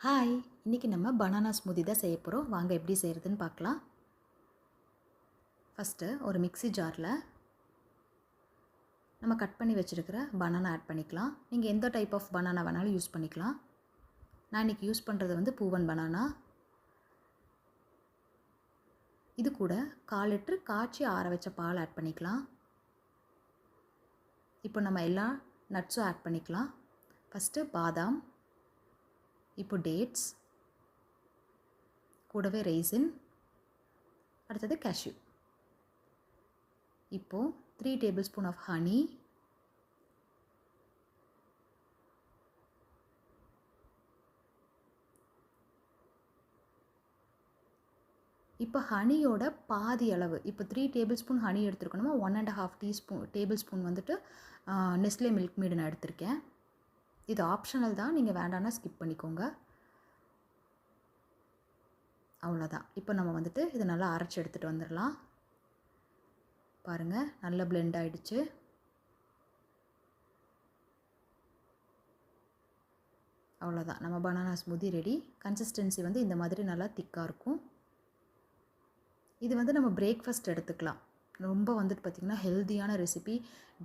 Hi, இன்றைக்கி நம்ம banana smoothie தான் செய்ய போகிறோம். வாங்க எப்படி செய்கிறதுன்னு பார்க்கலாம். ஃபஸ்ட்டு ஒரு மிக்ஸி ஜாரில் நம்ம கட் பண்ணி வச்சுருக்கிற பனானா ஆட் பண்ணிக்கலாம். நீங்கள் எந்த டைப் ஆஃப் பனானா வேணாலும் யூஸ் பண்ணிக்கலாம். நான் இன்றைக்கி யூஸ் பண்ணுறது வந்து பூவன் பனானா. இது கூட 1/4 லிட்டர் காய்ச்சி ஆற வச்ச பால் ஆட் பண்ணிக்கலாம். இப்போ நம்ம எல்லா நட்ஸும் ஆட் பண்ணிக்கலாம். ஃபஸ்ட்டு பாதாம், இப்போ டேட்ஸ், கூடவே ரெய்சின், அடுத்தது கேஷ்யூ. இப்போது 3 டேபிள் ஸ்பூன் ஆஃப் ஹனி, இப்போ ஹனியோட பாதி அளவு, இப்போ 3 டேபிள் ஸ்பூன் ஹனி எடுத்துருக்கணுமா, 1.5 டேபிள் ஸ்பூன் வந்துட்டு நெஸ்லே மில்க் மேட் நான் எடுத்திருக்கேன். இது ஆப்ஷனல் தான், நீங்கள் வேண்டாம்னா ஸ்கிப் பண்ணிக்கோங்க. அவ்வளோதான். இப்போ நம்ம வந்துட்டு இதை நல்லா அரைச்சி எடுத்துகிட்டு வந்துடலாம். பாருங்கள், நல்லா பிளெண்ட் ஆகிடுச்சு. அவ்வளோதான், நம்ம பனானா ஸ்மூதி ரெடி. கன்சிஸ்டன்சி வந்து இந்த மாதிரி நல்லா திக்காக இருக்கும். இது வந்து நம்ம பிரேக்ஃபாஸ்ட் எடுத்துக்கலாம். ரொம்ப வந்துட்டு பார்த்திங்கன்னா ஹெல்த்தியான ரெசிபி.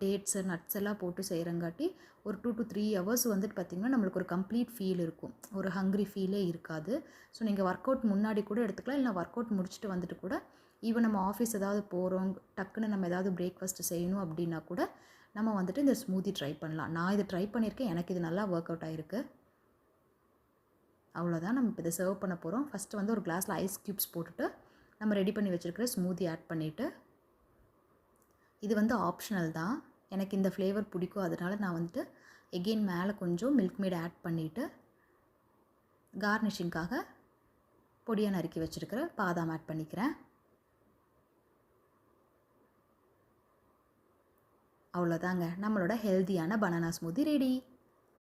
டேட்ஸு நட்ஸ் எல்லாம் போட்டு செய்கிறங்காட்டி ஒரு 2 to 3 ஹவர்ஸ் வந்துட்டு பார்த்திங்கன்னா நம்மளுக்கு ஒரு கம்ப்ளீட் ஃபீல் இருக்கும். ஒரு ஹங்க்ரி ஃபீலே இருக்காது. ஸோ நீங்கள் ஒர்க் அவுட் முன்னாடி கூட எடுத்துக்கலாம், இல்லை ஒர்க் அவுட் முடிச்சுட்டு வந்துட்டு கூட, ஈவன் நம்ம ஆஃபீஸ் ஏதாவது போகிறோம், டக்குன்னு நம்ம ஏதாவது பிரேக்ஃபாஸ்ட் செய்யணும் அப்படின்னா கூட நம்ம வந்துட்டு இந்த ஸ்மூதி ட்ரை பண்ணலாம். நான் இதை ட்ரை பண்ணியிருக்கேன், எனக்கு இது நல்லா ஒர்க் அவுட் ஆகிருக்கு. அவ்வளோதான், நம்ம இப்போ இதை சர்வ் பண்ண போகிறோம். ஃபஸ்ட்டு வந்து ஒரு கிளாஸில் ஐஸ் க்யூப்ஸ் போட்டுட்டு நம்ம ரெடி பண்ணி வச்சுருக்கிற ஸ்மூதி ஆட் பண்ணிவிட்டு, இது வந்து ஆப்ஷனல் தான், எனக்கு இந்த ஃப்ளேவர் பிடிக்கும், அதனால் நான் வந்துட்டு எகெயின் மேலே கொஞ்சம் மில்க் மேட் ஆட் பண்ணிவிட்டு கார்னிஷிங்காக பொடியாக நறுக்கி வச்சுருக்கிற பாதாம் ஆட் பண்ணிக்கிறேன். அவ்வளோதாங்க, நம்மளோட ஹெல்த்தியான பனானா ஸ்மூதி ரெடி.